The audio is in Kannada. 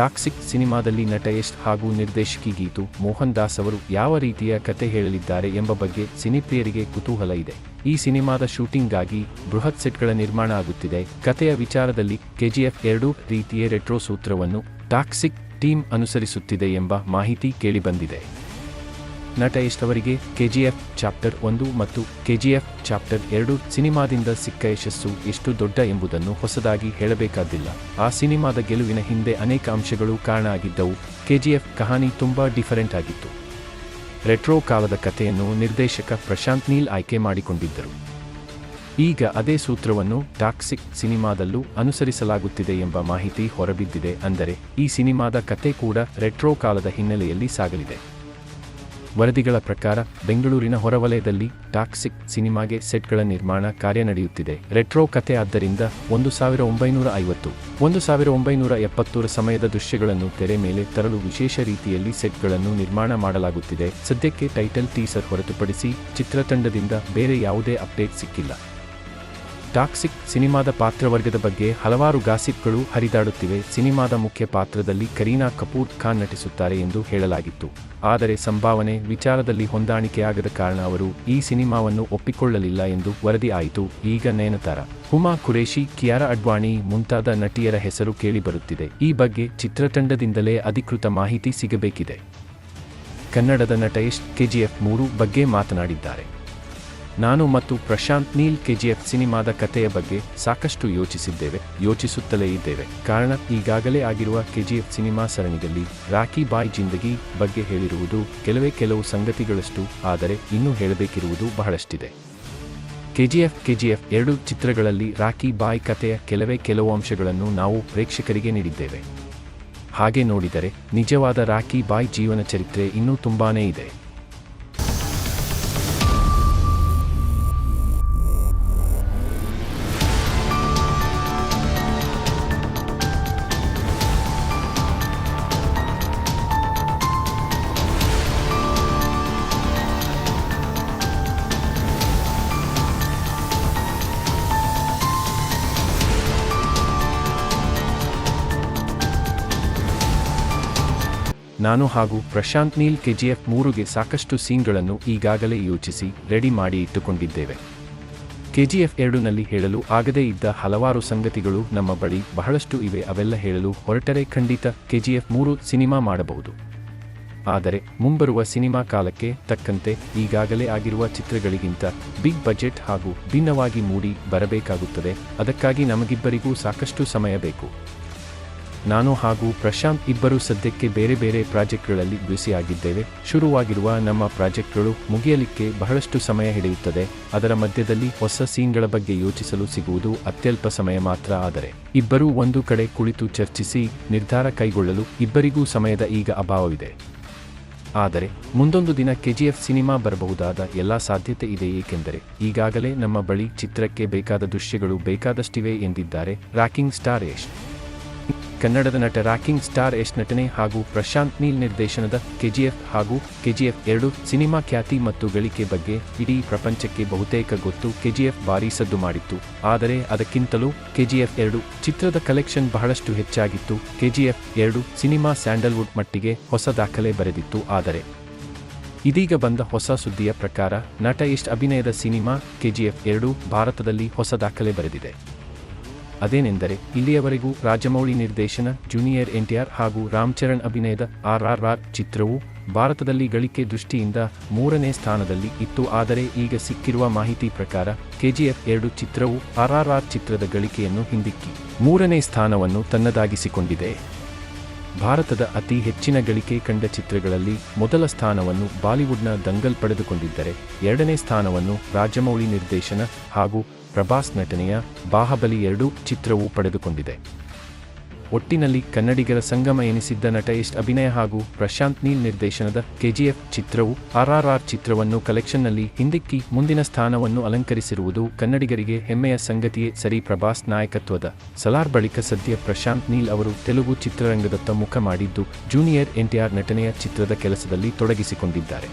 ಟಾಕ್ಸಿಕ್ ಸಿನಿಮಾದಲ್ಲಿ ನಟ ಯಶ್ ಹಾಗೂ ನಿರ್ದೇಶಕಿ ಗೀತು ಮೋಹನ್ ದಾಸ್ ಅವರು ಯಾವ ರೀತಿಯ ಕತೆ ಹೇಳಲಿದ್ದಾರೆ ಎಂಬ ಬಗ್ಗೆ ಸಿನಿಪ್ರಿಯರಿಗೆ ಕುತೂಹಲ ಇದೆ. ಈ ಸಿನಿಮಾದ ಶೂಟಿಂಗ್ಗಾಗಿ ಬೃಹತ್ ಸೆಟ್ಗಳ ನಿರ್ಮಾಣ ಆಗುತ್ತಿದೆ. ಕತೆಯ ವಿಚಾರದಲ್ಲಿ KGF 2 ರೀತಿಯ ರೆಟ್ರೋ ಸೂತ್ರವನ್ನು ಟಾಕ್ಸಿಕ್ ಟೀಮ್ ಅನುಸರಿಸುತ್ತಿದೆ ಎಂಬ ಮಾಹಿತಿ ಕೇಳಿಬಂದಿದೆ. ನಟ ಯಶ್ ಅವರಿಗೆ KGF ಚಾಪ್ಟರ್ 1 ಮತ್ತು KGF ಚಾಪ್ಟರ್ 2 ಸಿನಿಮಾದಿಂದ ಸಿಕ್ಕ ಯಶಸ್ಸು ಎಷ್ಟು ದೊಡ್ಡ ಎಂಬುದನ್ನು ಹೊಸದಾಗಿ ಹೇಳಬೇಕಾದಿಲ್ಲ. ಆ ಸಿನಿಮಾದ ಗೆಲುವಿನ ಹಿಂದೆ ಅನೇಕ ಅಂಶಗಳು ಕಾರಣ ಆಗಿದ್ದವು. KGF ಕಹಾನಿ ತುಂಬಾ ಡಿಫರೆಂಟ್ ಆಗಿತ್ತು. ರೆಟ್ರೋ ಕಾಲದ ಕಥೆಯನ್ನು ನಿರ್ದೇಶಕ ಪ್ರಶಾಂತ್ ನೀಲ್ ಆಯ್ಕೆ ಮಾಡಿಕೊಂಡಿದ್ದರು. ಈಗ ಅದೇ ಸೂತ್ರವನ್ನು ಟಾಕ್ಸಿಕ್ ಸಿನಿಮಾದಲ್ಲೂ ಅನುಸರಿಸಲಾಗುತ್ತಿದೆ ಎಂಬ ಮಾಹಿತಿ ಹೊರಬಿದ್ದಿದೆ. ಅಂದರೆ ಈ ಸಿನಿಮಾದ ಕತೆ ಕೂಡ ರೆಟ್ರೋ ಕಾಲದ ಹಿನ್ನೆಲೆಯಲ್ಲಿ ಸಾಗಲಿದೆ. ವರದಿಗಳ ಪ್ರಕಾರ ಬೆಂಗಳೂರಿನ ಹೊರವಲಯದಲ್ಲಿ ಟಾಕ್ಸಿಕ್ ಸಿನಿಮಾಗೆ ಸೆಟ್ಗಳ ನಿರ್ಮಾಣ ಕಾರ್ಯ ನಡೆಯುತ್ತಿದೆ. ರೆಟ್ರೋ ಕತೆ ಆದ್ದರಿಂದ 1950, 1970ರ ಸಮಯದ ದೃಶ್ಯಗಳನ್ನು ತೆರೆ ಮೇಲೆ ತರಲು ವಿಶೇಷ ರೀತಿಯಲ್ಲಿ ಸೆಟ್ಗಳನ್ನು ನಿರ್ಮಾಣ ಮಾಡಲಾಗುತ್ತಿದೆ. ಸದ್ಯಕ್ಕೆ ಟೈಟಲ್ ಟೀಸರ್ ಹೊರತುಪಡಿಸಿ ಚಿತ್ರತಂಡದಿಂದ ಬೇರೆ ಯಾವುದೇ ಅಪ್ಡೇಟ್ ಸಿಕ್ಕಿಲ್ಲ. ಟಾಕ್ಸಿಕ್ ಸಿನಿಮಾದ ಪಾತ್ರವರ್ಗದ ಬಗ್ಗೆ ಹಲವಾರು ಗಾಸಿಪ್ಗಳು ಹರಿದಾಡುತ್ತಿವೆ. ಸಿನಿಮಾದ ಮುಖ್ಯ ಪಾತ್ರದಲ್ಲಿ ಕರೀನಾ ಕಪೂರ್ ಖಾನ್ ನಟಿಸುತ್ತಾರೆ ಎಂದು ಹೇಳಲಾಗಿತ್ತು. ಆದರೆ ಸಂಭಾವನೆ ವಿಚಾರದಲ್ಲಿ ಹೊಂದಾಣಿಕೆಯಾಗದ ಕಾರಣ ಅವರು ಈ ಸಿನಿಮಾವನ್ನು ಒಪ್ಪಿಕೊಳ್ಳಲಿಲ್ಲ ಎಂದು ವರದಿ ಆಯಿತು. ಈಗ ನಯನತಾರಾ, ಹುಮಾ ಕುರೇಶಿ, ಕಿಯಾರಾ ಅಡ್ವಾಣಿ ಮುಂತಾದ ನಟಿಯರ ಹೆಸರು ಕೇಳಿಬರುತ್ತಿದೆ. ಈ ಬಗ್ಗೆ ಚಿತ್ರತಂಡದಿಂದಲೇ ಅಧಿಕೃತ ಮಾಹಿತಿ ಸಿಗಬೇಕಿದೆ. ಕನ್ನಡದ ನಟ ಯಶ್ KGF 3 ಬಗ್ಗೆ ಮಾತನಾಡಿದ್ದಾರೆ. ನಾನು ಮತ್ತು ಪ್ರಶಾಂತ್ ನೀಲ್ KGF ಸಿನಿಮಾದ ಕಥೆಯ ಬಗ್ಗೆ ಸಾಕಷ್ಟು ಯೋಚಿಸುತ್ತಲೇ ಇದ್ದೇವೆ. ಕಾರಣ ಈಗಾಗಲೇ ಆಗಿರುವ KGF ಸಿನಿಮಾ ಸರಣಿಯಲ್ಲಿ ರಾಕಿ ಬಾಯ್ ಜಿಂದಗಿ ಬಗ್ಗೆ ಹೇಳಿರುವುದು ಕೆಲವು ಸಂಗತಿಗಳಷ್ಟು, ಆದರೆ ಇನ್ನೂ ಹೇಳಬೇಕಿರುವುದು ಬಹಳಷ್ಟಿದೆ. KGF 2 ಚಿತ್ರಗಳಲ್ಲಿ ರಾಕಿ ಬಾಯ್ ಕಥೆಯ ಕೆಲವು ಅಂಶಗಳನ್ನು ನಾವು ಪ್ರೇಕ್ಷಕರಿಗೆ ನೀಡಿದ್ದೇವೆ. ಹಾಗೆ ನೋಡಿದರೆ ನಿಜವಾದ ರಾಕಿ ಬಾಯ್ ಜೀವನ ಚರಿತ್ರೆ ಇನ್ನೂ ತುಂಬಾನೇ ಇದೆ. ನಾನು ಹಾಗೂ ಪ್ರಶಾಂತ್ ನೀಲ್ KGF 3ಗೆ ಸಾಕಷ್ಟು ಸೀನ್ಗಳನ್ನು ಈಗಾಗಲೇ ಯೋಚಿಸಿ ರೆಡಿ ಮಾಡಿ ಇಟ್ಟುಕೊಂಡಿದ್ದೇವೆ. KGF 2ನಲ್ಲಿ ಹೇಳಲು ಆಗದೇ ಇದ್ದ ಹಲವಾರು ಸಂಗತಿಗಳು ನಮ್ಮ ಬಳಿ ಬಹಳಷ್ಟು ಇವೆ. ಅವೆಲ್ಲ ಹೇಳಲು ಹೊರಟರೆ ಖಂಡಿತ KGF 3 ಸಿನಿಮಾ ಮಾಡಬಹುದು. ಆದರೆ ಮುಂಬರುವ ಸಿನಿಮಾ ಕಾಲಕ್ಕೆ ತಕ್ಕಂತೆ ಈಗಾಗಲೇ ಆಗಿರುವ ಚಿತ್ರಗಳಿಗಿಂತ ಬಿಗ್ ಬಜೆಟ್ ಹಾಗೂ ಭಿನ್ನವಾಗಿ ಮೂಡಿ ಬರಬೇಕಾಗುತ್ತದೆ. ಅದಕ್ಕಾಗಿ ನಮಗಿಬ್ಬರಿಗೂ ಸಾಕಷ್ಟು ಸಮಯ ಬೇಕು. ನಾನು ಹಾಗೂ ಪ್ರಶಾಂತ್ ಇಬ್ಬರು ಸದ್ಯಕ್ಕೆ ಬೇರೆ ಬೇರೆ ಪ್ರಾಜೆಕ್ಟ್ಗಳಲ್ಲಿ ಬ್ಯುಸಿಯಾಗಿದ್ದೇವೆ. ಶುರುವಾಗಿರುವ ನಮ್ಮ ಪ್ರಾಜೆಕ್ಟ್ಗಳು ಮುಗಿಯಲಿಕ್ಕೆ ಬಹಳಷ್ಟು ಸಮಯ ಹಿಡಿಯುತ್ತದೆ. ಅದರ ಮಧ್ಯದಲ್ಲಿ ಹೊಸ ಸೀನ್ಗಳ ಬಗ್ಗೆ ಯೋಚಿಸಲು ಸಿಗುವುದು ಅತ್ಯಲ್ಪ ಸಮಯ ಮಾತ್ರ. ಆದರೆ ಇಬ್ಬರೂ ಒಂದು ಕಡೆ ಕುಳಿತು ಚರ್ಚಿಸಿ ನಿರ್ಧಾರ ಕೈಗೊಳ್ಳಲು ಇಬ್ಬರಿಗೂ ಸಮಯದ ಈಗ ಅಭಾವವಿದೆ. ಆದರೆ ಮುಂದೊಂದು ದಿನ KGF ಸಿನಿಮಾ ಬರಬಹುದಾದ ಎಲ್ಲ ಸಾಧ್ಯತೆ ಇದೆ. ಏಕೆಂದರೆ ಈಗಾಗಲೇ ನಮ್ಮ ಬಳಿ ಚಿತ್ರಕ್ಕೆ ಬೇಕಾದ ದೃಶ್ಯಗಳು ಬೇಕಾದಷ್ಟಿವೆ ಎಂದಿದ್ದಾರೆ ರಾಕಿಂಗ್ ಸ್ಟಾರ್ ಯಶ್. ಕನ್ನಡದ ನಟ ರಾಕಿಂಗ್ ಸ್ಟಾರ್ ಯಶ್ ನಟನೆ ಹಾಗೂ ಪ್ರಶಾಂತ್ ನೀಲ್ ನಿರ್ದೇಶನದ KGF ಹಾಗೂ KGF 2 ಸಿನಿಮಾ ಖ್ಯಾತಿ ಮತ್ತು ಗಳಿಕೆ ಬಗ್ಗೆ ಇಡೀ ಪ್ರಪಂಚಕ್ಕೆ ಬಹುತೇಕ ಗೊತ್ತು. KGF ಭಾರೀ ಸದ್ದು ಮಾಡಿತ್ತು. ಆದರೆ ಅದಕ್ಕಿಂತಲೂ KGF 2 ಚಿತ್ರದ ಕಲೆಕ್ಷನ್ ಬಹಳಷ್ಟು ಹೆಚ್ಚಾಗಿತ್ತು. KGF 2 ಸಿನಿಮಾ ಸ್ಯಾಂಡಲ್ವುಡ್ ಮಟ್ಟಿಗೆ ಹೊಸ ದಾಖಲೆ ಬರೆದಿತ್ತು. ಆದರೆ ಇದೀಗ ಬಂದ ಹೊಸ ಸುದ್ದಿಯ ಪ್ರಕಾರ ನಟ ಯಶ್ ಅಭಿನಯದ ಸಿನಿಮಾ KGF 2 ಭಾರತದಲ್ಲಿ ಹೊಸ ದಾಖಲೆ ಬರೆದಿದೆ. ಅದೇನೆಂದರೆ ಇಲ್ಲಿಯವರೆಗೂ ರಾಜಮೌಳಿ ನಿರ್ದೇಶನ, ಜೂನಿಯರ್ NTR ಹಾಗೂ ರಾಮ್ ಚರಣ್ ಅಭಿನಯದ RRR ಚಿತ್ರವು ಭಾರತದಲ್ಲಿ ಗಳಿಕೆ ದೃಷ್ಟಿಯಿಂದ 3ನೇ ಸ್ಥಾನದಲ್ಲಿ ಇತ್ತು. ಆದರೆ ಈಗ ಸಿಕ್ಕಿರುವ ಮಾಹಿತಿ ಪ್ರಕಾರ KGF 2 ಚಿತ್ರವು RRR ಚಿತ್ರದ ಗಳಿಕೆಯನ್ನು ಹಿಂದಿಕ್ಕಿ 3ನೇ ಸ್ಥಾನವನ್ನು ತನ್ನದಾಗಿಸಿಕೊಂಡಿದೆ. ಭಾರತದ ಅತಿ ಹೆಚ್ಚಿನ ಗಳಿಕೆ ಕಂಡ ಚಿತ್ರಗಳಲ್ಲಿ ಮೊದಲ ಸ್ಥಾನವನ್ನು ಬಾಲಿವುಡ್ನ ದಂಗಲ್ ಪಡೆದುಕೊಂಡಿದ್ದರೆ 2ನೇ ಸ್ಥಾನವನ್ನು ರಾಜಮೌಳಿ ನಿರ್ದೇಶನ ಹಾಗೂ ಪ್ರಭಾಸ್ ನಟನೆಯ ಬಾಹುಬಲಿ 2 ಚಿತ್ರವು ಪಡೆದುಕೊಂಡಿದೆ. ಒಟ್ಟಿನಲ್ಲಿ ಕನ್ನಡಿಗರ ಸಂಗಮ ಎನಿಸಿದ್ದ ನಟ ಯಶ್ ಅಭಿನಯ ಹಾಗೂ ಪ್ರಶಾಂತ್ ನೀಲ್ ನಿರ್ದೇಶನದ KGF ಚಿತ್ರವು RRR ಚಿತ್ರವನ್ನು ಕಲೆಕ್ಷನ್ನಲ್ಲಿ ಹಿಂದಿಕ್ಕಿ ಮುಂದಿನ ಸ್ಥಾನವನ್ನು ಅಲಂಕರಿಸಿರುವುದು ಕನ್ನಡಿಗರಿಗೆ ಹೆಮ್ಮೆಯ ಸಂಗತಿಯೇ ಸರಿ. ಪ್ರಭಾಸ್ ನಾಯಕತ್ವದ ಸಲಾರ್ ಬಳಿಕ ಸದ್ಯ ಪ್ರಶಾಂತ್ ನೀಲ್ ಅವರು ತೆಲುಗು ಚಿತ್ರರಂಗದತ್ತ ಮುಖ ಮಾಡಿದ್ದು ಜೂನಿಯರ್ NTR ನಟನೆಯ ಚಿತ್ರದ ಕೆಲಸದಲ್ಲಿ ತೊಡಗಿಸಿಕೊಂಡಿದ್ದಾರೆ.